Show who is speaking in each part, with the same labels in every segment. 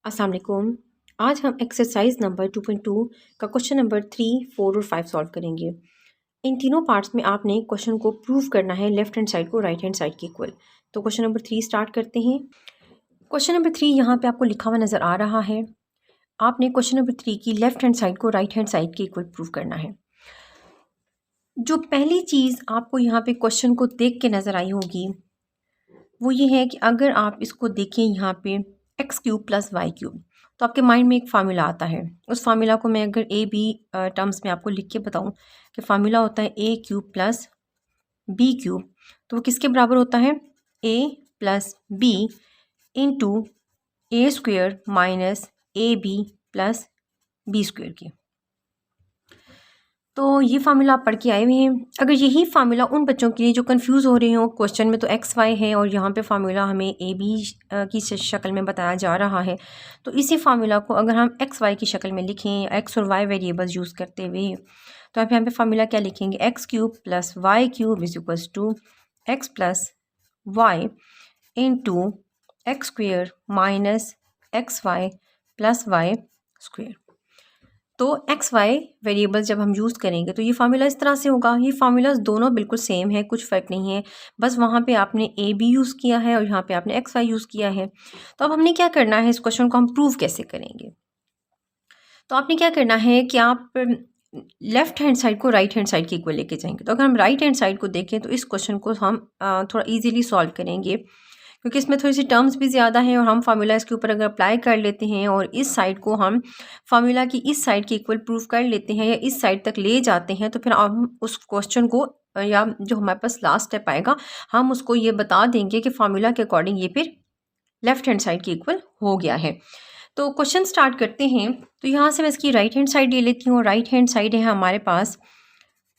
Speaker 1: अस्सलाम वालेकुम। आज हम एक्सरसाइज नंबर 2.2 का क्वेश्चन नंबर 3, 4 और 5 सॉल्व करेंगे। इन तीनों पार्ट्स में आपने क्वेश्चन को प्रूव करना है लेफ्ट हैंड साइड को राइट हैंड साइड के इक्वल। तो क्वेश्चन नंबर 3 स्टार्ट करते हैं। क्वेश्चन नंबर 3 यहाँ पे आपको लिखा हुआ नज़र आ रहा है। आपने क्वेश्चन नंबर 3 की लेफ्ट हैंड साइड को राइट हैंड साइड के इक्वल प्रूव करना है। जो पहली चीज़ आपको यहाँ पे क्वेश्चन को देख के नज़र आई होगी वो ये है कि अगर आप इसको देखें यहाँ पे X cube plus Y cube, तो आपके माइंड में एक फार्मूला आता है। उस फार्मूला को मैं अगर ए बी टर्म्स में आपको लिख के बताऊँ कि फार्मूला होता है a cube plus b cube, तो वो किसके बराबर होता है? A plus b into a square minus a b plus b square की। तो ये फार्मूला आप पढ़ के आए हुए हैं। अगर यही फार्मूला उन बच्चों के लिए जो कंफ्यूज हो रहे हो, क्वेश्चन में तो एक्स वाई है और यहाँ पे फार्मूला हमें ए बी की शक्ल में बताया जा रहा है, तो इसी फार्मूला को अगर हम एक्स वाई की शक्ल में लिखें, एक्स और वाई वेरिएबल्स यूज़ करते हुए, तो आप यहाँ पे फार्मूला क्या लिखेंगे? X cube plus Y cube is equals to x plus Y into X square minus x Y plus Y square. तो एक्स वाई वेरिएबल जब हम यूज़ करेंगे तो ये फार्मूला इस तरह से होगा। ये फार्मूलाज दोनों बिल्कुल सेम है, कुछ फ़र्क नहीं है, बस वहाँ पे आपने ए बी यूज़ किया है और यहाँ पे आपने एक्स वाई यूज़ किया है। तो अब हमने क्या करना है, इस क्वेश्चन को हम प्रूव कैसे करेंगे? तो आपने क्या करना है कि आप लेफ़्ट हैंड साइड को राइट हैंड साइड के इक्वल लेके जाएंगे। तो अगर हम राइट हैंड साइड को देखें तो इस क्वेश्चन को हम थोड़ा ईजीली सॉल्व करेंगे, क्योंकि इसमें थोड़ी सी टर्म्स भी ज़्यादा हैं और हम फार्मूला इसके ऊपर अगर अप्लाई कर लेते हैं और इस साइड को हम फार्मूला की इस साइड के इक्वल प्रूव कर लेते हैं या इस साइड तक ले जाते हैं, तो फिर हम उस क्वेश्चन को या जो हमारे पास लास्ट स्टेप आएगा हम उसको ये बता देंगे कि फार्मूला के अकॉर्डिंग ये फिर लेफ्ट हैंड साइड के इक्वल हो गया है। तो क्वेश्चन स्टार्ट करते हैं। तो यहाँ से मैं इसकी राइट हैंड साइड ले लेती हूँ। राइट हैंड साइड है हमारे पास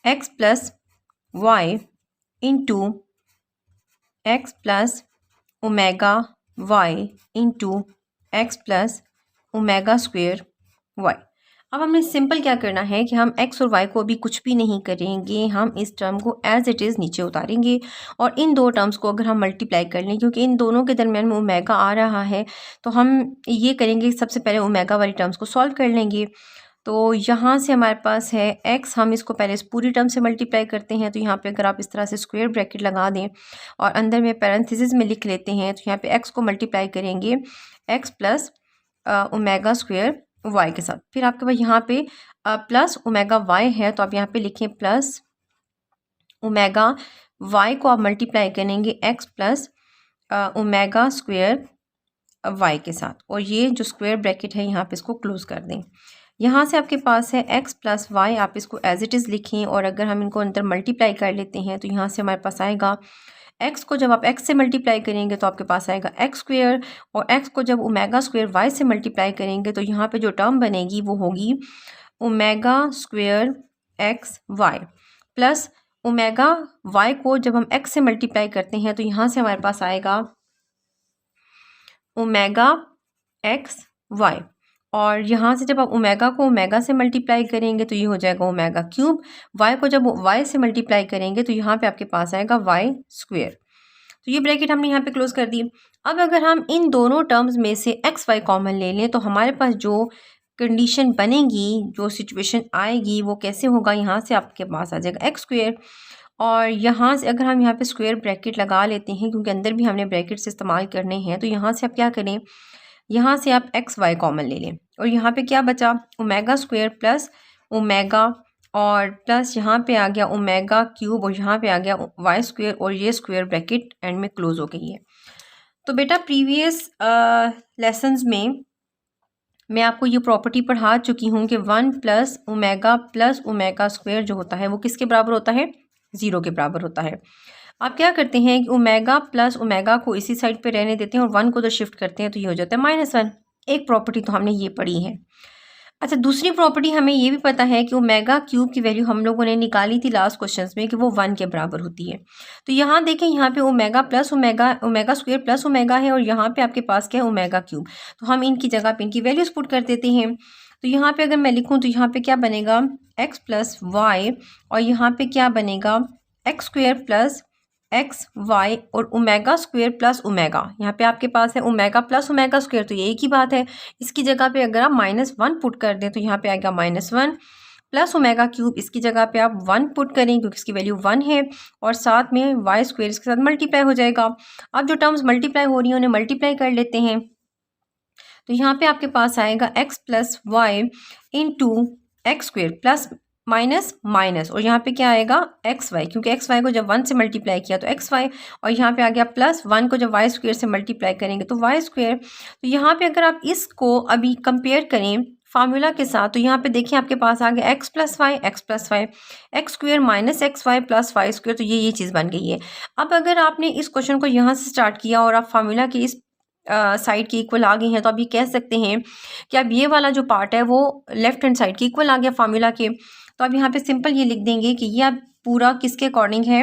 Speaker 1: x plus Y into x plus omega y into x plus omega square y. अब हमने सिंपल क्या करना है कि हम एक्स और वाई को अभी कुछ भी नहीं करेंगे, हम इस टर्म को एज इट इज़ नीचे उतारेंगे और इन दो टर्म्स को अगर हम मल्टीप्लाई कर लें, क्योंकि इन दोनों के दरमियान में ओमेगा आ रहा है, तो हम ये करेंगे सबसे पहले ओमेगा वाली टर्म्स को सॉल्व कर लेंगे। तो यहाँ से हमारे पास है एक्स, हम इसको पहले इस पूरी टर्म से मल्टीप्लाई करते हैं। तो यहाँ पे अगर आप इस तरह से स्क्वायर ब्रैकेट लगा दें और अंदर में पैरेंथेसिस में लिख लेते हैं, तो यहाँ पे एक्स को मल्टीप्लाई करेंगे X plus omega square Y के साथ। फिर आपके पास यहाँ पे प्लस ओमेगा वाई है, तो आप यहाँ पे लिखें प्लस ओमेगा वाई को आप मल्टीप्लाई करेंगे X plus omega square Y के साथ, और ये जो स्क्वायर ब्रैकेट है यहाँ पे इसको क्लोज कर दें। यहाँ से आपके पास है एक्स प्लस वाई, आप इसको एज इट इज़ लिखें और अगर हम इनको अंदर मल्टीप्लाई कर लेते हैं तो यहाँ से हमारे पास आएगा एक्स को जब आप एक्स से मल्टीप्लाई करेंगे तो आपके पास आएगा एक्स स्क्वेयर, और एक्स को जब ओमेगा स्क्वेयर वाई से मल्टीप्लाई करेंगे तो यहाँ पे जो टर्म बनेगी वो होगी omega square X Y plus omega Y को जब हम एक्स से मल्टीप्लाई करते हैं तो यहाँ से हमारे पास आएगा ओमेगा एक्स वाई, और यहाँ से जब आप ओमेगा को ओमेगा से मल्टीप्लाई करेंगे तो ये हो जाएगा ओमेगा क्यूब। वाई को जब वाई से मल्टीप्लाई करेंगे तो यहाँ पे आपके पास आएगा वाई स्क्वेयर। तो ये ब्रैकेट हमने यहाँ पे क्लोज कर दी। अब अगर हम इन दोनों टर्म्स में से एक्स वाई कॉमन ले लें तो हमारे पास जो कंडीशन बनेगी, जो सिचुएशन आएगी, वो कैसे होगा? यहाँ से आपके पास आ जाएगा एक्स स्क्वेयर, और यहाँ से अगर हम यहाँ पे स्क्वायर ब्रैकेट लगा लेते हैं, क्योंकि अंदर भी हमने ब्रैकेट्स इस्तेमाल करने हैं, तो यहाँ से आप क्या करें, यहाँ से आप एक्स वाई कॉमन ले लें और यहाँ पे क्या बचा? ओमेगा स्क्वायर प्लस ओमेगा, और प्लस यहाँ पे आ गया ओमेगा क्यूब, और यहाँ पे आ गया वाई स्क्वायर, और ये स्क्वायर ब्रैकेट एंड में क्लोज हो गई है। तो बेटा प्रीवियस लेसन्स में मैं आपको ये प्रॉपर्टी पढ़ा चुकी हूँ कि 1 प्लस ओमेगा स्क्वायर जो होता है वो किसके बराबर होता है? 0 के बराबर होता है। आप क्या करते हैं कि ओमेगा प्लस ओमेगा को इसी साइड पे रहने देते हैं और 1 को तो शिफ्ट करते हैं, तो ये हो जाता है -1। एक प्रॉपर्टी तो हमने ये पढ़ी है। अच्छा, दूसरी प्रॉपर्टी हमें ये भी पता है कि ओमेगा क्यूब की वैल्यू हम लोगों ने निकाली थी लास्ट क्वेश्चंस में कि वो 1 के बराबर होती है। तो यहाँ देखें, यहाँ पे omega plus omega square plus omega है और यहाँ पे आपके पास क्या है? Omega cube. तो हम इनकी जगह पे इनकी वैल्यूज पुट कर देते हैं। तो यहाँ पे अगर मैं लिखूँ तो यहाँ पे क्या बनेगा? एक्स प्लस वाई, और यहाँ पे क्या बनेगा? X square plus X Y और ओमेगा स्क्वेयर प्लस ओमेगा, यहाँ पे आपके पास है ओमेगा प्लस ओमेगा स्क्वेयर, तो ये एक ही बात है। इसकी जगह पे अगर आप -1 पुट कर दें तो यहाँ पे आएगा -1 प्लस ओमेगा क्यूब, इसकी जगह पे आप 1 पुट करें क्योंकि इसकी वैल्यू 1 है, और साथ में वाई स्क्वेयर इसके साथ मल्टीप्लाई हो जाएगा। अब जो टर्म्स मल्टीप्लाई हो रही हैं उन्हें मल्टीप्लाई कर लेते हैं, तो यहाँ पे आपके पास आएगा x plus Y into X square plus minus minus, और यहाँ पे क्या आएगा एक्स वाई, क्योंकि एक्स वाई को जब 1 से मल्टीप्लाई किया तो एक्स वाई, और यहाँ पे आ गया प्लस 1 को जब वाई स्क्वेयर से मल्टीप्लाई करेंगे तो वाई स्क्वेयर। तो यहाँ पे अगर आप इसको अभी कंपेयर करें फार्मूला के साथ, तो यहाँ पे देखिए आपके पास आ गया x plus y x square minus x Y plus Y square, तो ये चीज़ बन गई है। अब अगर आपने इस क्वेश्चन को यहाँ से स्टार्ट किया और आप फार्मूला के इस साइड के इक्वल आ गई हैं, तो आप ये कह सकते हैं कि अब ये वाला जो पार्ट है वो लेफ्ट हैंड साइड के इक्वल आ गया फार्मूला के। तो अब यहाँ पे सिंपल ये लिख देंगे कि ये अब पूरा किसके अकॉर्डिंग है,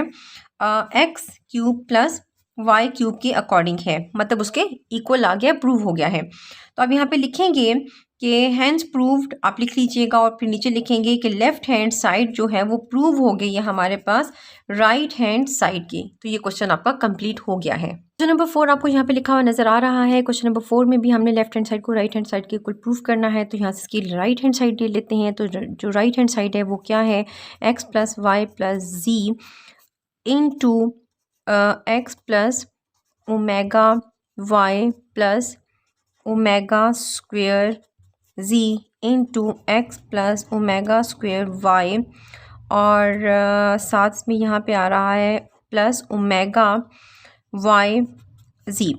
Speaker 1: x cube plus Y cube के अकॉर्डिंग है, मतलब उसके इक्वल आ गया, प्रूव हो गया है। तो अब यहाँ पे लिखेंगे कि हैंस प्रूव्ड, आप लिख लीजिएगा, और फिर नीचे लिखेंगे कि लेफ्ट हैंड साइड जो है वो प्रूव हो गई है हमारे पास राइट हैंड साइड की। तो ये क्वेश्चन आपका कंप्लीट हो गया है। क्वेश्चन नंबर 4 आपको यहाँ पे लिखा हुआ नजर आ रहा है। क्वेश्चन नंबर 4 में भी हमने लेफ्ट हैंड साइड को राइट हैंड साइड के इक्वल प्रूव करना है, तो यहाँ से इसकी राइट हैंड साइड ले लेते हैं। तो जो राइट हैंड साइड है वो क्या है, x plus y plus z into x plus omega y plus omega square z into x plus omega square y, और साथ में यहाँ पे आ रहा है प्लस ओमेगा वाई z।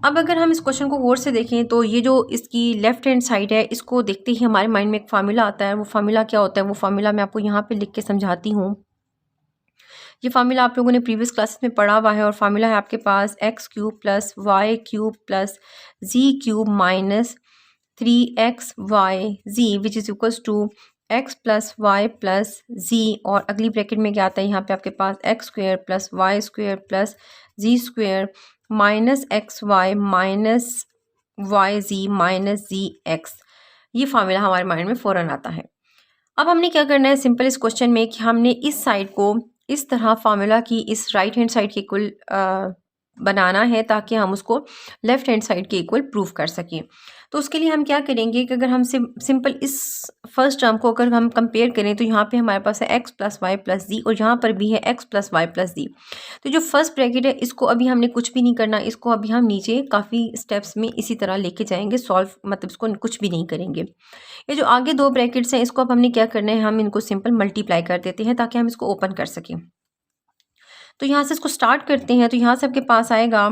Speaker 1: अब अगर हम इस क्वेश्चन को गौर से देखें तो ये जो इसकी लेफ्ट हैंड साइड है, इसको देखते ही हमारे माइंड में एक फार्मूला आता है। वो फार्मूला क्या होता है, वो फार्मूला मैं आपको यहाँ पे लिख के समझाती हूँ। ये फार्मूला आप लोगों ने प्रीवियस क्लासेस में पढ़ा हुआ है, और फार्मूला है आपके पास x cube plus Y cube plus z cube minus 3xyz which is equals to x plus y plus z, और अगली ब्रैकेट में क्या आता है, यहाँ पे आपके पास x square plus Y square plus z square minus x y minus y z minus z x. ये फार्मूला हमारे माइंड में फ़ौरन आता है। अब हमने क्या करना है सिंपल इस क्वेश्चन में कि हमने इस साइड को इस तरह फार्मूला की इस राइट हैंड साइड के इक्वल बनाना है ताकि हम उसको लेफ्ट हैंड साइड के इक्वल प्रूव कर सकें। तो उसके लिए हम क्या करेंगे कि अगर हम सिंपल इस फर्स्ट टर्म को अगर हम कंपेयर करें तो यहाँ पे हमारे पास है x plus y plus z, और यहाँ पर भी है एक्स प्लस वाई प्लस जी। तो जो फर्स्ट ब्रैकेट है इसको अभी हमने कुछ भी नहीं करना, इसको अभी हम नीचे काफ़ी स्टेप्स में इसी तरह लेके जाएंगे सॉल्व, मतलब इसको कुछ भी नहीं करेंगे। ये जो आगे दो ब्रैकेट्स हैं इसको अब हमने क्या करना है, हम इनको सिंपल मल्टीप्लाई कर देते हैं ताकि हम इसको ओपन कर सकें। तो यहाँ से इसको स्टार्ट करते हैं। तो यहाँ से आपके पास आएगा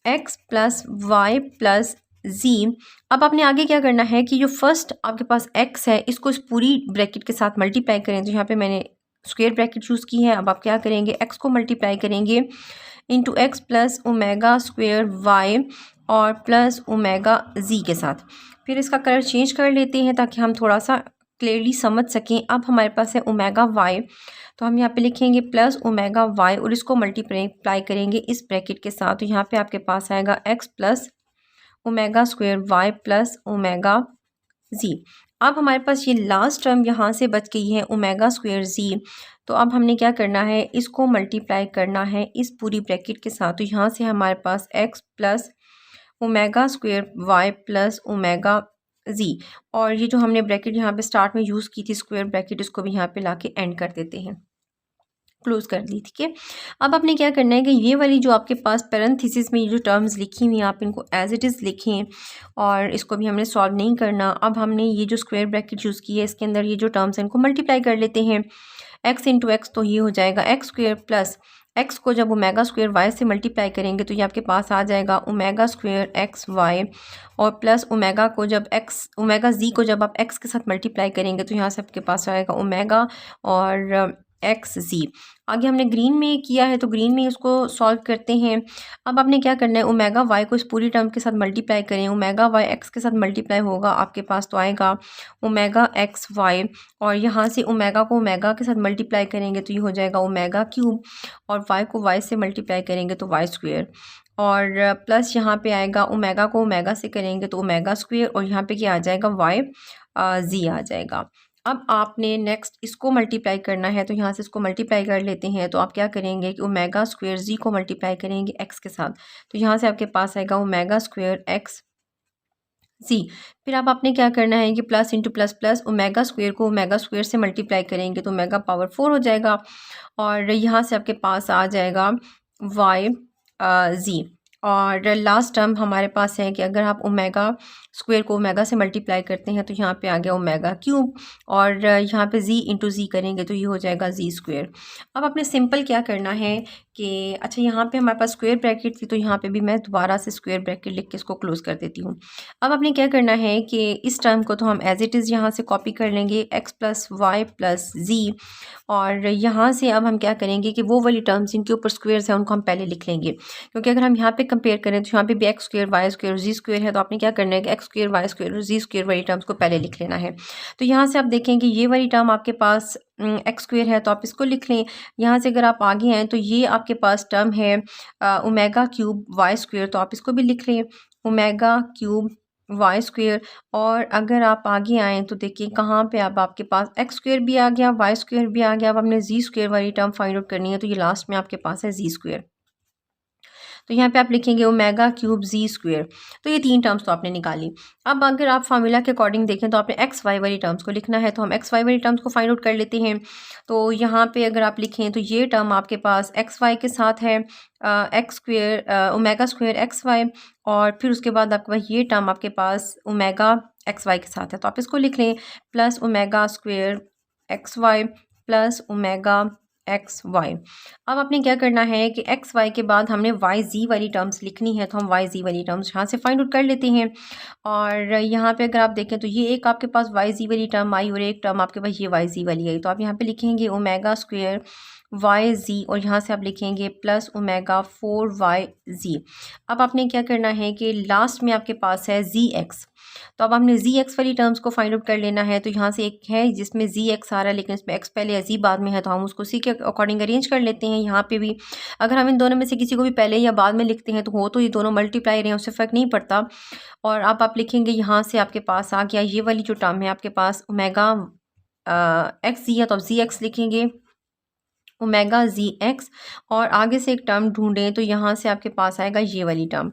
Speaker 1: x प्लस वाई प्लस जी। अब आपने आगे क्या करना है कि जो फर्स्ट आपके पास x है इसको इस पूरी ब्रैकेट के साथ मल्टीप्लाई करें। तो यहाँ पे मैंने स्क्वायर ब्रैकेट चूज़ की है। अब आप क्या करेंगे, x को मल्टीप्लाई करेंगे into x plus omega square y और प्लस ओमेगा जी के साथ। फिर इसका कलर चेंज कर लेते हैं ताकि हम थोड़ा सा क्लियरली समझ सकें। अब हमारे पास है ओमेगा वाई, तो हम यहाँ पे लिखेंगे प्लस ओमेगा वाई और इसको मल्टीप्लाई करेंगे इस ब्रैकेट के साथ। तो यहाँ पे आपके पास आएगा x plus omega square y plus omega z. अब हमारे पास ये लास्ट टर्म यहाँ से बच गई है ओमेगा स्क्वेयर जी। तो अब हमने क्या करना है, इसको मल्टीप्लाई करना है इस पूरी ब्रैकेट के साथ। तो यहाँ से हमारे पास x plus omega square y plus omega z, और ये जो हमने ब्रैकेट यहाँ पे स्टार्ट में यूज़ की थी स्क्वायर ब्रैकेट, इसको भी यहाँ पे लाके एंड कर देते हैं, क्लोज कर दी। ठीक है, अब आपने क्या करना है कि ये वाली जो आपके पास पैरेंथेसिस में ये जो टर्म्स लिखी हुई हैं आप इनको एज इट इज़ लिखें, और इसको भी हमने सॉल्व नहीं करना। अब हमने ये जो स्क्वायर ब्रैकेट यूज़ की है इसके अंदर ये जो टर्म्स हैं इनको मल्टीप्लाई कर लेते हैं। एक्स इंटू एक्स, तो ये हो जाएगा एक्स स्क्वेयर प्लस एक्स को जब ओमेगा स्क्वेयर वाई से मल्टीप्लाई करेंगे तो ये आपके पास आ जाएगा ओमेगा स्क्वेयर एक्स वाई, और प्लस ओमेगा को जब एक्स ओमेगा जी को जब आप एक्स के साथ मल्टीप्लाई करेंगे तो यहाँ से आपके पास आएगा ओमेगा और एक्स जी। आगे हमने ग्रीन में किया है तो ग्रीन में इसको सॉल्व करते हैं। अब आपने क्या करना है, ओमेगा वाई को इस पूरी टर्म के साथ मल्टीप्लाई करें। ओमेगा वाई एक्स के साथ मल्टीप्लाई होगा आपके पास तो आएगा ओमेगा एक्स वाई, और यहाँ से ओमेगा को ओमेगा के साथ मल्टीप्लाई करेंगे तो ये हो जाएगा ओमेगा क्यूब, और वाई को वाई से मल्टीप्लाई करेंगे तो वाई स्क्वेयर, और प्लस यहाँ पे आएगा ओमेगा को ओमेगा से करेंगे तो ओमेगा स्क्वेयर, और यहाँ पे क्या आ जाएगा वाई जी आ जाएगा। अब आपने नेक्स्ट इसको मल्टीप्लाई करना है, तो यहाँ से इसको मल्टीप्लाई कर लेते हैं। तो आप क्या करेंगे कि ओमेगा स्क्वायर जी को मल्टीप्लाई करेंगे एक्स के साथ, तो यहाँ से आपके पास आएगा ओमेगा स्क्वायर एक्स जी। फिर अब आपने क्या करना है कि plus into plus plus omega square को ओमेगा स्क्वायर से मल्टीप्लाई करेंगे तो ओमेगा पावर 4 हो जाएगा, और यहाँ से आपके पास आ जाएगा वाई जी। और लास्ट टर्म हमारे पास है कि अगर आप ओमेगा स्क्वायर को ओमेगा से मल्टीप्लाई करते हैं तो यहाँ पे आ गया ओमेगा क्यूब, और यहाँ पे जी इंटू जी करेंगे तो ये हो जाएगा जी स्क्वायर। अब आपने सिंपल क्या करना है कि अच्छा यहाँ पे हमारे पास स्क्वायर ब्रैकेट थी, तो यहाँ पे भी मैं दोबारा से स्क्वायर ब्रैकेट लिख के इसको क्लोज कर देती हूँ। अब आपने क्या करना है कि इस टर्म को तो हम एज इट इज़ यहाँ से कॉपी कर लेंगे x plus y plus z, और यहाँ से अब हम क्या करेंगे कि वो वाली टर्म्स जिनके ऊपर स्क्वायर्स हैं उनको हम पहले लिख लेंगे, क्योंकि अगर हम यहाँ पे कंपेयर करें तो यहाँ पे भी एक्स स्क्वायर वाई स्क्वायर जी स्क्वायर है, तो आपने क्या करना है कि एक्स स्क्वायर वाई स्क्वायर और जी स्क्वायर वाली टर्म्स को पहले लिख लेना है। तो यहाँ से आप देखेंगे ये वाली टर्म आपके पास एक्स स्क्वायर है, तो आप इसको लिख लें। यहाँ से अगर आप आगे हैं तो ये आपके पास टर्म है ओमेगा क्यूब वाई स्क्वायर, तो आप इसको भी लिख लें ओमेगा क्यूब वाई स्क्वायर। और अगर आप आगे आएँ तो देखिए कहाँ पे अब आपके पास एक्स स्क्वायर भी आ गया, वाई स्क्वायर भी आ गया। अब हमने जी स्क्वायर वाली टर्म फाइंड आउट करनी है, तो ये लास्ट में आपके पास है जी स्क्वायर। तो यहाँ पे आप लिखेंगे ओमेगा क्यूब जी स्क्वायर। तो ये 3 टर्म्स तो आपने निकाली। अब अगर आप फार्मूला के अकॉर्डिंग देखें तो आपने एक्स वाई वाली टर्म्स को लिखना है, तो हम एक्स वाई वाली टर्म्स को फाइंड आउट कर लेते हैं। तो यहाँ पे अगर आप लिखें तो ये टर्म आपके पास एक्स वाई के साथ है x square omega square x Y, और फिर उसके बाद आपके पास ये टर्म आपके पास ओमेगा एक्स वाई के साथ है, तो आप इसको लिख लें plus omega square x Y plus omega x y. अब आपने क्या करना है कि एक्स वाई के बाद हमने वाई जी वाली टर्म्स लिखनी है, तो हम वाई जी वाली टर्म्स यहाँ से फाइंड आउट कर लेते हैं। और यहाँ पे अगर आप देखें तो ये एक आपके पास वाई जी वाली टर्म आई और एक टर्म आपके पास ये वाई जी वाली आई, तो आप यहाँ पे लिखेंगे ओमेगा स्क्वायर वाई जी, और यहाँ से आप लिखेंगे प्लस ओमेगा 4 वाई जी। अब आपने क्या करना है कि लास्ट में आपके पास है जी एक्स, तो अब हमने जी एक्स वाली टर्म्स को फाइंड आउट कर लेना है। तो यहाँ से एक है जिसमें जी एक्स आ रहा है लेकिन इसमें एक्स पहले है जी बाद में है, तो हम उसको सी के अकॉर्डिंग अरेंज कर लेते हैं। यहाँ पे भी अगर हम इन दोनों में से किसी को भी पहले या बाद में लिखते हैं तो हो तो ये दोनों मल्टीप्लाई रहे हैं, उससे फ़र्क नहीं पड़ता। और अब आप लिखेंगे यहाँ से आपके पास आ गया ये वाली जो टर्म है आपके पास ओमेगा एक्स जी है, तो आप जी एक्स लिखेंगे ओमेगा जी एक्स, और आगे से एक टर्म ढूंढें तो यहाँ से आपके पास आएगा ये वाली टर्म,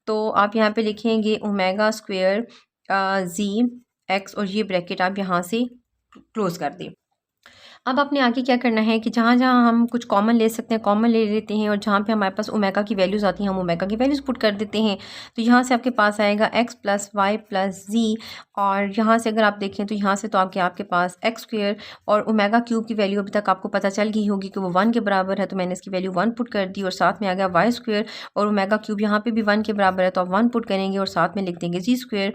Speaker 1: तो आप यहाँ पे लिखेंगे ओमेगा स्क्वायर जी एक्स, और ये ब्रैकेट आप यहाँ से क्लोज कर दें। अब आपने आगे क्या करना है कि जहाँ जहाँ हम कुछ कॉमन ले सकते हैं कॉमन ले लेते हैं, और जहाँ पे हमारे पास ओमेगा की वैल्यूज़ आती हैं हम ओमेगा की वैल्यूज़ पुट कर देते हैं। तो यहाँ से आपके पास आएगा x plus y plus z, और यहाँ से अगर आप देखें तो यहाँ से तो आपके पास एक्स स्क्वायर और ओमेगा क्यूब की वैल्यू अभी तक आपको पता चल गई होगी कि वो 1 के बराबर है, तो मैंने इसकी वैल्यू 1 पुट कर दी, और साथ में आ गया वाई स्क्वायर और ओमेगा क्यूब यहाँ पे भी 1 के बराबर है, तो आप 1 पुट करेंगे और साथ में लिख देंगे जी स्क्वायर।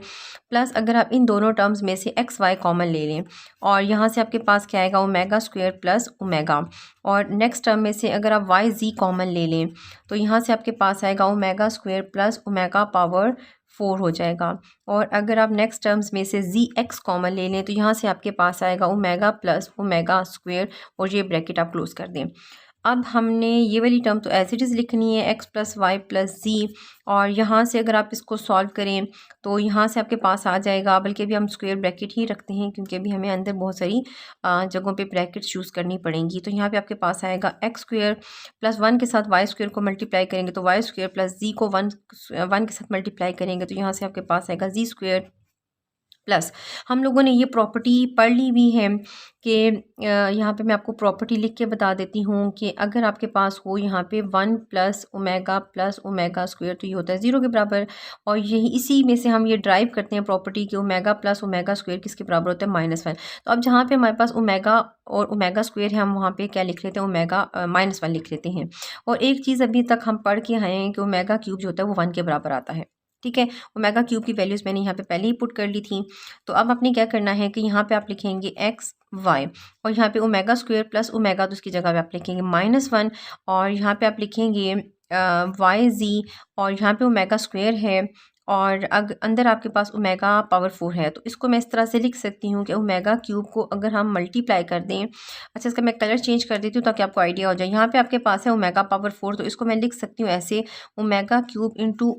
Speaker 1: प्लस अगर आप इन दोनों टर्म्स में से एक्स वाई कॉमन ले लें, और यहाँ से आपके पास क्या आएगा ओमेगा स्क्वायर प्लस ओमेगा, और नेक्स्ट टर्म में से अगर आप वाई जी कॉमन ले लें तो यहाँ से आपके पास आएगा omega square plus omega power 4 हो जाएगा। और अगर आप नेक्स्ट टर्म्स में से जी एक्स कॉमन ले लें तो यहाँ से आपके पास आएगा ओमेगा प्लस ओमेगा स्क्वायर, और ये ब्रैकेट आप क्लोज कर दें। अब हमने ये वाली टर्म तो एज इट इज़ लिखनी है x plus y plus z, और यहाँ से अगर आप इसको सॉल्व करें तो यहाँ से आपके पास आ जाएगा, बल्कि अभी हम स्क्वायर ब्रैकेट ही रखते हैं क्योंकि अभी हमें अंदर बहुत सारी जगहों पे ब्रैकेट्स चूज़ करनी पड़ेंगी। तो यहाँ पे आपके पास आएगा एक्स स्क्वायर प्लस 1 के साथ वाई स्क्वायर को मल्टीप्लाई करेंगे तो वाई स्क्वायर प्लस जी को 1 के साथ मल्टीप्लाई करेंगे तो यहाँ से आपके पास आएगा जी स्क्वायर। प्लस हम लोगों ने ये प्रॉपर्टी पढ़ ली हुई है कि यहाँ पे मैं आपको प्रॉपर्टी लिख के बता देती हूँ कि अगर आपके पास हो यहाँ पे 1 प्लस ओमेगा स्क्वायर तो ये होता है 0 के बराबर, और यही इसी में से हम ये ड्राइव करते हैं प्रॉपर्टी कि ओमेगा प्लस ओमेगा स्क्वायर किसके बराबर होता है -1। तो अब जहाँ पे हमारे पास ओमेगा और ओमेगा स्क्वायर है हम वहाँ पे क्या लिख लेते हैं ओमेगा -1 लिख लेते हैं। और एक चीज़ अभी तक हम पढ़ के आए हैं कि ओमेगा क्यूब जो होता है वो 1 के बराबर आता है, ठीक है। ओमेगा क्यूब की वैल्यूज़ मैंने यहाँ पे पहले ही पुट कर ली थी। तो अब आपने क्या करना है कि यहाँ पे आप लिखेंगे एक्स वाई, और यहाँ पे ओमेगा स्क्वायर प्लस ओमेगा तो उसकी जगह पे आप लिखेंगे -1, और यहाँ पे आप लिखेंगे वाई जी, और यहाँ पे ओमेगा स्क्वायर है और अंदर आपके पास ओमेगा पावर 4 है। तो इसको मैं इस तरह से लिख सकती हूँ कि ओमेगा क्यूब को अगर हम मल्टीप्लाई कर दें, अच्छा इसका मैं कलर चेंज कर देती हूँ ताकि आपको आइडिया हो जाए। यहाँ पे आपके पास है ओमेगा पावर 4, तो इसको मैं लिख सकती हूँ ऐसे, ओमेगा क्यूब इंटू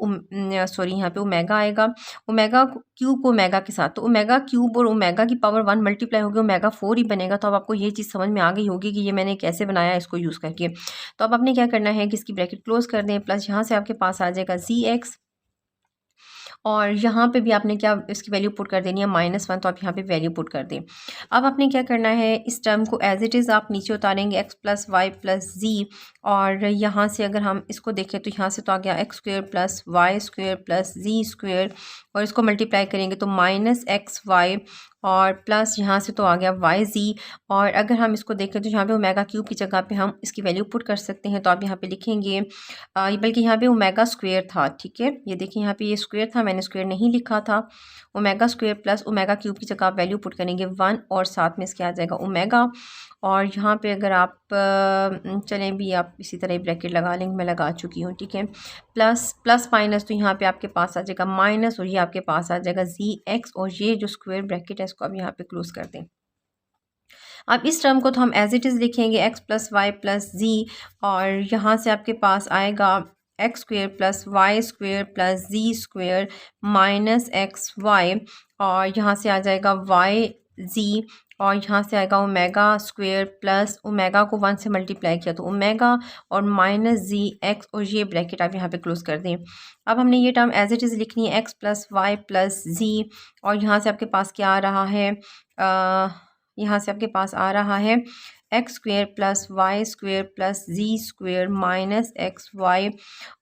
Speaker 1: सॉरी यहाँ पे ओमेगा आएगा, ओमेगा क्यूब को ओमेगा के साथ, तो ओमेगा क्यूब और ओमेगा की पावर 1 मल्टीप्लाई होगी ओमेगा 4 ही बनेगा। तो अब आपको ये चीज़ समझ में आ गई होगी कि ये मैंने कैसे बनाया इसको यूज़ करके। तो अब आपने क्या करना है कि इसकी ब्रैकेट क्लोज कर दें, प्लस यहाँ से आपके पास आ जाएगा ZX, और यहाँ पे भी आपने क्या इसकी वैल्यू पुट कर देनी है -1, तो आप यहाँ पे वैल्यू पुट कर दें। अब आपने क्या करना है, इस टर्म को एज इट इज़ आप नीचे उतारेंगे x plus y plus z, और यहाँ से अगर हम इसको देखें तो यहाँ से तो आ गया x square plus Y square plus z square, और इसको मल्टीप्लाई करेंगे तो -xy, और प्लस यहाँ से तो आ गया yz, और अगर हम इसको देखें तो यहाँ पे ओमेगा क्यूब की जगह पे हम इसकी वैल्यू पुट कर सकते हैं। तो आप यहाँ पे लिखेंगे बल्कि यहाँ पे ओमेगा स्क्वेयर था, ठीक है, ये देखिए यहाँ पे ये स्क्वेयर था, मैंने स्क्वेयर नहीं लिखा था। Omega square plus omega cube की जगह आप वैल्यू पुट करेंगे 1, और साथ में इसके आ जाएगा ओमेगा। और यहाँ पे अगर आप चलें भी आप इसी तरह ब्रैकेट लगा लेंगे, मैं लगा चुकी हूँ, ठीक है, प्लस प्लस माइनस, तो यहाँ पे आपके पास आ जाएगा माइनस, और ये आपके पास आ जाएगा ZX, और ये जो स्क्वायर ब्रैकेट है इसको आप यहाँ पे क्लोज कर दें। अब इस टर्म को तो हम एज इट इज़ लिखेंगे x plus y plus z, और यहाँ से आपके पास आएगा x square plus Y square plus z square minus XY, और यहाँ से आ जाएगा YZ, और यहाँ से आएगा ओमेगा स्क्वेयर प्लस ओमेगा को 1 से मल्टीप्लाई किया तो ओमेगा, और -ZX, और ये ब्रैकेट आप यहाँ पे क्लोज कर दें। अब हमने ये टर्म एज इट इज़ लिखनी है x plus y plus z, और यहाँ से आपके पास क्या आ रहा है, यहाँ से आपके पास आ रहा है x square plus Y square plus z square minus XY,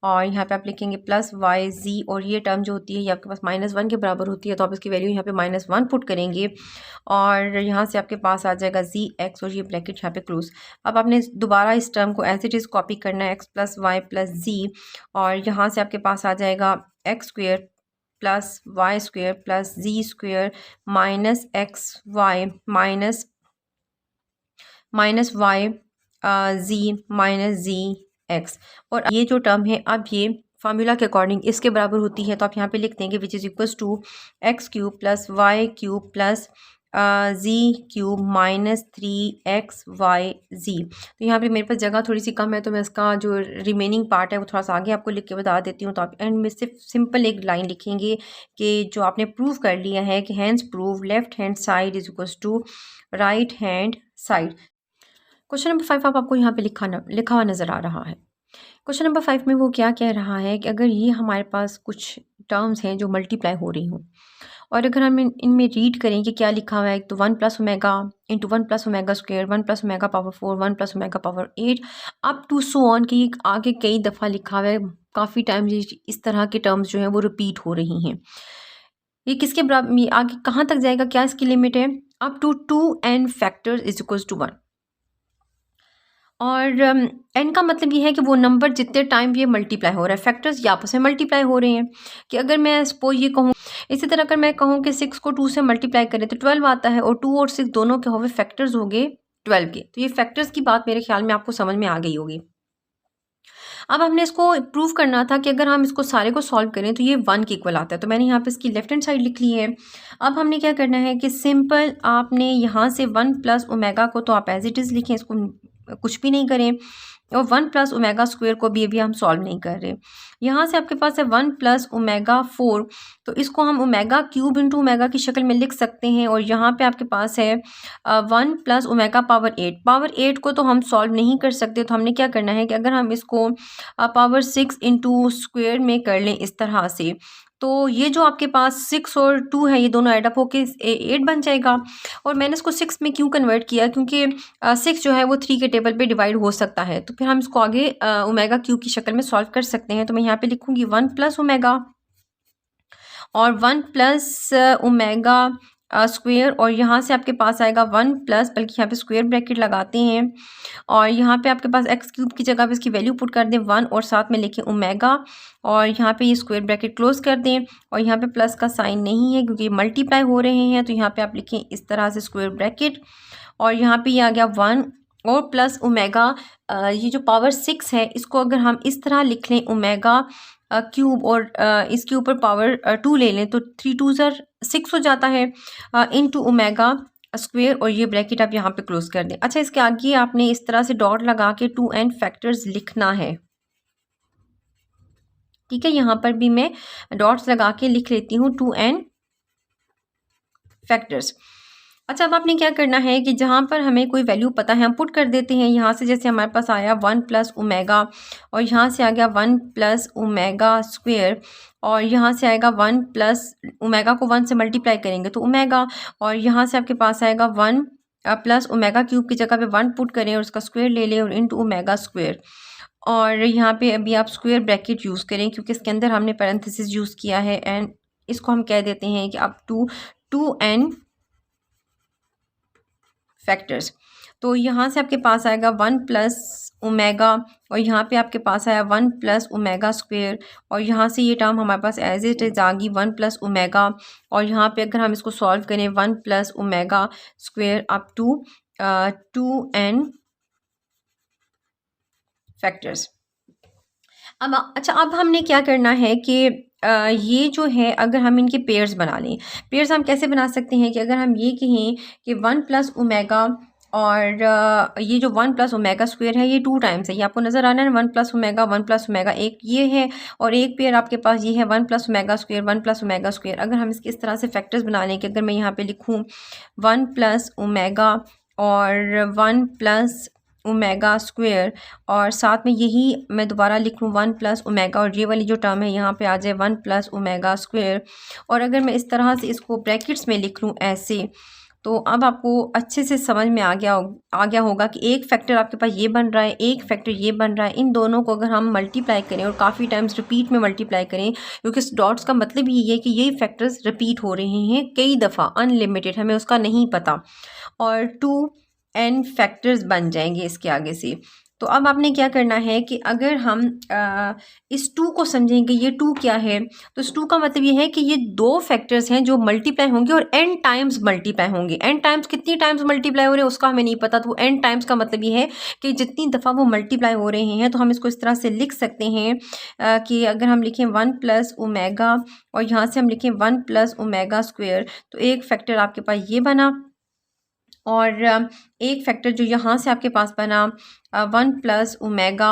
Speaker 1: और यहाँ पे आप लिखेंगे प्लस YZ, और ये टर्म जो होती है ये आपके पास -1 के बराबर होती है, तो आप इसकी वैल्यू यहाँ पे -1 पुट करेंगे, और यहाँ से आपके पास आ जाएगा ZX, और ये ब्रैकेट यहाँ पे क्लोज। अब आपने दोबारा इस टर्म को एज इट इज़ कॉपी करना है, x plus y plus z, और यहाँ से आपके पास आ जाएगा x square plus Y square plus z square minus XY minus y z minus ZX, और ये जो टर्म है अब ये फार्मूला के अकॉर्डिंग इसके बराबर होती है, तो आप यहाँ पे लिख देंगे which is equals to x cube plus Y cube plus z cube minus 3XYZ। तो यहाँ पे मेरे पास जगह थोड़ी सी कम है, तो मैं इसका जो रिमेनिंग पार्ट है वो थोड़ा सा आगे आपको लिख के बता देती हूँ। तो आप एंड में सिर्फ सिंपल एक लाइन लिखेंगे कि जो आपने प्रूव कर लिया है कि hence proved left hand side is equals to right hand side. Question number 5 आपको यहाँ पे लिखा हुआ नज़र आ रहा है। क्वेश्चन नंबर 5 में वो क्या कह रहा है कि अगर ये हमारे पास कुछ टर्म्स हैं जो मल्टीप्लाई हो रही हों, और अगर हम इनमें रीड करें कि क्या लिखा हुआ है, तो 1 plus omega into 1 plus omega square 1 plus omega power 4 1 plus omega power 8 up to so on, कि आगे कई दफ़ा लिखा हुआ है, काफ़ी टाइम इस तरह के टर्म्स जो हैं वो रिपीट हो रही हैं। ये किसके बराबर आगे कहाँ तक जाएगा, क्या इसकी लिमिट है, up to 2n factors is equals to 1, और n का मतलब ये है कि वो नंबर जितने टाइम ये मल्टीप्लाई हो रहा है, फैक्टर्स ये आपस में मल्टीप्लाई हो रहे हैं। कि अगर मैं सपोज ये कहूँ, इसी तरह अगर मैं कहूँ कि 6 को 2 से मल्टीप्लाई करें तो 12 आता है, और 2 और 6 दोनों के हो गए फैक्टर्स हो गए 12 के। तो ये फैक्टर्स की बात मेरे ख्याल में आपको समझ में आ गई होगी। अब हमने इसको प्रूव करना था कि अगर हम इसको सारे को सॉल्व करें तो ये 1 के इक्वल आता है, तो मैंने यहाँ पे इसकी लेफ्ट हैंड साइड लिख ली है। अब हमने क्या करना है कि सिंपल आपने यहाँ से 1 प्लस ओमेगा को तो आप एज इट इज़ लिखें, इसको कुछ भी नहीं करें, और 1 प्लस ओमेगा स्क्वायर को भी अभी हम सॉल्व नहीं कर रहे। यहाँ से आपके पास है 1 प्लस ओमेगा 4, तो इसको हम ओमेगा क्यूब इंटू ओमेगा की शक्ल में लिख सकते हैं, और यहाँ पे आपके पास है 1 प्लस ओमेगा पावर 8 को तो हम सॉल्व नहीं कर सकते। तो हमने क्या करना है कि अगर हम इसको पावर 6 इंटू स्क्वेयर में कर लें इस तरह से, तो ये जो आपके पास 6 और 2 है ये दोनों एडअप होके 8 बन जाएगा। और मैंने इसको 6 में क्यों कन्वर्ट किया, क्योंकि 6 जो है वो 3 के टेबल पे डिवाइड हो सकता है, तो फिर हम इसको आगे ओमेगा क्यूब की शक्ल में सॉल्व कर सकते हैं। तो मैं यहाँ पे लिखूँगी 1 प्लस ओमेगा और 1 प्लस ओमेगा स्क्वेयर, और यहाँ से आपके पास आएगा 1 प्लस, बल्कि यहाँ पे स्क्वेयर ब्रैकेट लगाते हैं, और यहाँ पे आपके पास एक्स क्यूब की जगह पे इसकी वैल्यू पुट कर दें 1, और साथ में लिखें ओमेगा, और यहाँ पे ये स्क्वायर ब्रैकेट क्लोज कर दें, और यहाँ पे प्लस का साइन नहीं है क्योंकि मल्टीप्लाई हो रहे हैं, तो यहाँ पे आप लिखें इस तरह से स्क्वायर ब्रैकेट, और यहाँ पे ये आ गया 1 और प्लस ओमेगा ये जो पावर 6 है इसको अगर हम इस तरह लिख लें ओमेगा क्यूब और इसके ऊपर पावर 2 ले लें तो 3 2 ज़र 6 हो जाता है इनटू ओमेगा स्क्वेयर और ये ब्रैकेट आप यहाँ पे क्लोज कर दें। अच्छा, इसके आगे आपने इस तरह से डॉट लगा के 2n फैक्टर्स लिखना है। ठीक है, यहाँ पर भी मैं डॉट्स लगा के लिख लेती हूँ 2n फैक्टर्स। अच्छा, अब आपने क्या करना है कि जहाँ पर हमें कोई वैल्यू पता है हम पुट कर देते हैं। यहाँ से जैसे हमारे पास आया 1 प्लस ओमेगा और यहाँ से आ गया 1 प्लस ओमेगा स्क्वेयर और यहाँ से आएगा 1 प्लस ओमेगा को 1 से मल्टीप्लाई करेंगे तो ओमेगा और यहाँ से आपके पास आएगा 1 प्लस ओमेगा क्यूब की जगह पे 1 पुट करें और उसका स्क्वेयर ले लें और इनटू ओमेगा स्क्वेयर और यहाँ पे अभी आप स्क्वेयर ब्रैकेट यूज़ करें क्योंकि इसके अंदर हमने पैरेंथेसिस यूज़ किया है एंड इसको हम कह देते हैं कि अप टू 2n फैक्टर्स। तो यहाँ से आपके पास आएगा 1 प्लस ओमेगा और यहाँ पे आपके पास आया 1 प्लस ओमेगा स्क्वेयर और यहाँ से ये टर्म हमारे पास एज इट इज आ गई 1 प्लस ओमेगा और यहाँ पे अगर हम इसको सॉल्व करें 1 plus omega square up to 2n factors. अब अच्छा, अब हमने क्या करना है कि ये जो है अगर हम इनके पेयर्स बना लें। पेयर्स हम कैसे बना सकते हैं कि अगर हम ये कहें कि 1 प्लस ओमेगा और ये जो 1 प्लस ओमेगा स्क्वेयर है ये 2 टाइम्स है, ये आपको नज़र आ रहा है 1 प्लस ओमेगा एक ये है और एक पेयर आपके पास ये है 1 plus omega square 1 plus omega square. अगर हम इसके इस तरह से फैक्टर्स बना लें कि अगर मैं यहाँ पे लिखूँ 1 प्लस ओमेगा और 1 प्लस ओमेगा स्क्वेयर और साथ में यही मैं दोबारा लिख लूँ 1 प्लस ओमेगा और ये वाली जो टर्म है यहाँ पे आ जाए 1 प्लस ओमेगा स्क्वेयर और अगर मैं इस तरह से इसको ब्रैकेट्स में लिख लूँ ऐसे, तो अब आपको अच्छे से समझ में आ गया होगा कि एक फैक्टर आपके पास ये बन रहा है, एक फैक्टर ये बन रहा है। इन दोनों को अगर हम मल्टीप्लाई करें और काफ़ी टाइम्स रिपीट में मल्टीप्लाई करें क्योंकि इस डॉट्स का मतलब ही है कि ये फैक्टर्स रिपीट हो रहे हैं कई दफ़ा, अनलिमिटेड, हमें उसका नहीं पता और 2n फैक्टर्स बन जाएंगे इसके आगे से। तो अब आपने क्या करना है कि अगर हम इस 2 को समझेंगे ये 2 क्या है, तो इस 2 का मतलब ये है कि ये 2 फैक्टर्स हैं जो मल्टीप्लाई होंगे और n टाइम्स मल्टीप्लाई होंगे। n टाइम्स कितनी टाइम्स मल्टीप्लाई हो रहे हैं उसका हमें नहीं पता, तो n टाइम्स का मतलब ये है कि जितनी दफ़ा वो मल्टीप्लाई हो रहे हैं। तो हम इसको इस तरह से लिख सकते हैं कि अगर हम लिखें 1 प्लस ओमेगा और यहाँ से हम लिखें 1 प्लस ओमेगा स्क्वेयर, तो एक फैक्टर आपके पास ये बना और एक फैक्टर जो यहाँ से आपके पास बना 1 plus omega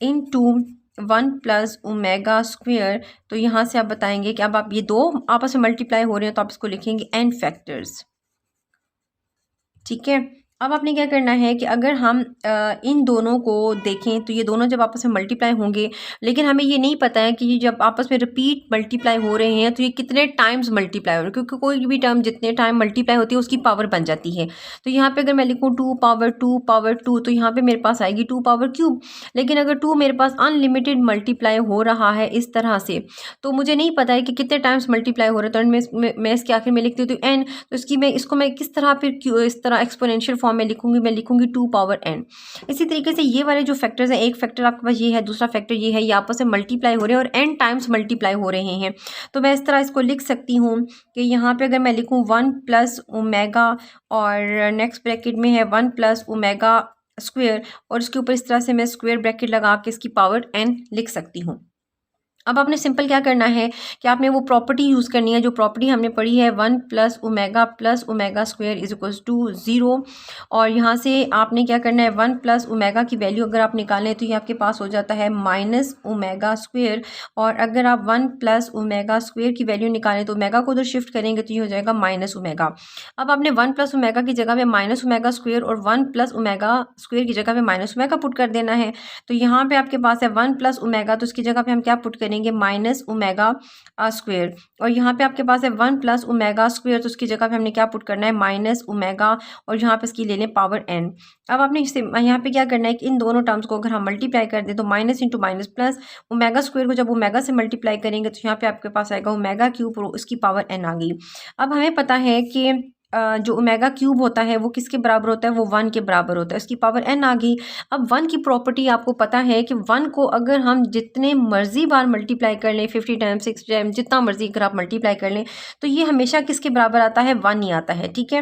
Speaker 1: into 1 plus omega square. तो यहाँ से आप बताएंगे कि अब आप ये 2 आपस में मल्टीप्लाई हो रहे हैं तो आप इसको लिखेंगे n फैक्टर्स। ठीक है, अब आपने क्या करना है कि अगर हम इन दोनों को देखें तो ये दोनों जब आपस में मल्टीप्लाई होंगे, लेकिन हमें ये नहीं पता है कि ये जब आपस में रिपीट मल्टीप्लाई हो रहे हैं तो ये कितने टाइम्स मल्टीप्लाई हो रहे हैं, क्योंकि कोई भी टर्म जितने टाइम मल्टीप्लाई होती है उसकी पावर बन जाती है। तो यहाँ पे अगर मैं लिखूँ 2 पावर 2 पावर 2 तो यहाँ पे मेरे पास आएगी 2 पावर क्यूब। लेकिन अगर 2 मेरे पास अनलिमिटेड मल्टीप्लाई हो रहा है इस तरह से, तो मुझे नहीं पता है कि कितने टाइम्स मल्टीप्लाई हो रहे हैं, तो मैं इसके आखिर में लिखती हूँ तो n, तो इसको मैं किस तरह फिर इस तरह एक्सपोनेंशियल फॉर्म में लिखूंगी, मैं लिखूंगी 2 पावर n। इसी तरीके से ये वाले जो फैक्टर्स हैं, एक फैक्टर आपके पास ये है, दूसरा फैक्टर ये है, ये आपस में मल्टीप्लाई हो रहे हैं और n टाइम्स मल्टीप्लाई हो रहे हैं। तो मैं इस तरह इसको लिख सकती हूँ कि यहाँ पे अगर मैं लिखूँ 1 प्लस ओमेगा और नेक्स्ट ब्रैकेट में है 1 प्लस ओमेगा स्क्वेयर और उसके ऊपर इस तरह से मैं स्क्वेयर ब्रैकेट लगा के इसकी पावर n लिख सकती हूँ। अब आपने सिंपल क्या करना है कि आपने वो प्रॉपर्टी यूज़ करनी है जो प्रॉपर्टी हमने पढ़ी है 1 plus omega square is equals to 0। और यहाँ से आपने क्या करना है 1 प्लस ओमेगा की वैल्यू अगर आप निकालें तो ये आपके पास हो जाता है माइनस ओमेगा स्क्वेयर, और अगर आप 1 प्लस ओमेगा स्क्वेयर की वैल्यू निकालें तो ओमेगा को उधर शिफ्ट करेंगे तो ये हो जाएगा माइनस ओमेगा। अब आपने 1 प्लस ओमेगा की जगह पे माइनस ओमेगा स्क्वेयर और 1 प्लस ओमेगा स्क्वेयर की जगह पे माइनस ओमेगा पुट कर देना है। तो यहाँ पे आपके पास है 1 प्लस ओमेगा, तो इसकी जगह पे हम क्या पुट करेंगे माइनस ओमेगा स्क्वेयर, और यहाँ पे आपके पास है 1 प्लस ओमेगा स्क्वेयर, तो उसकी जगह पे हमने क्या पुट करना है माइनस ओमेगा, और यहाँ पे इसकी ले लें पावर n। अब आपने यहाँ पे क्या करना है कि इन दोनों टर्म्स को अगर हम मल्टीप्लाई कर दें तो minus into minus plus omega square को जब ओमेगा से मल्टीप्लाई करेंगे तो यहाँ पे आपके पास आएगा ओमेगा क्यूब और उसकी पावर n आ गई। अब हमें पता है कि जो ओमेगा क्यूब होता है वो किसके बराबर होता है, वो 1 के बराबर होता है, उसकी पावर n आ गई। अब 1 की प्रॉपर्टी आपको पता है कि 1 को अगर हम जितने मर्जी बार मल्टीप्लाई कर लें 50 टाइम्स 60 टाइम्स जितना मर्जी अगर आप मल्टीप्लाई कर लें तो ये हमेशा किसके बराबर आता है, 1 ही आता है। ठीक है,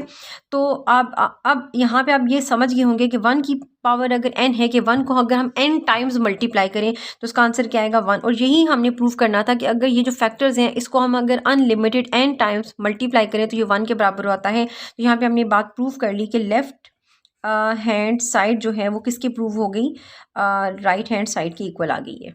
Speaker 1: तो अब यहाँ पे आप ये समझ गए होंगे कि 1 की पावर अगर n है कि 1 को अगर हम n टाइम्स मल्टीप्लाई करें तो उसका आंसर क्या आएगा 1। और यही हमने प्रूव करना था कि अगर ये जो फैक्टर्स हैं इसको हम अगर अनलिमिटेड n टाइम्स मल्टीप्लाई करें तो ये 1 के बराबर होता है। तो यहाँ पे हमने बात प्रूव कर ली कि लेफ़्ट हैंड साइड जो है वो किसकी प्रूव हो गई, राइट हैंड साइड की इक्वल आ गई है।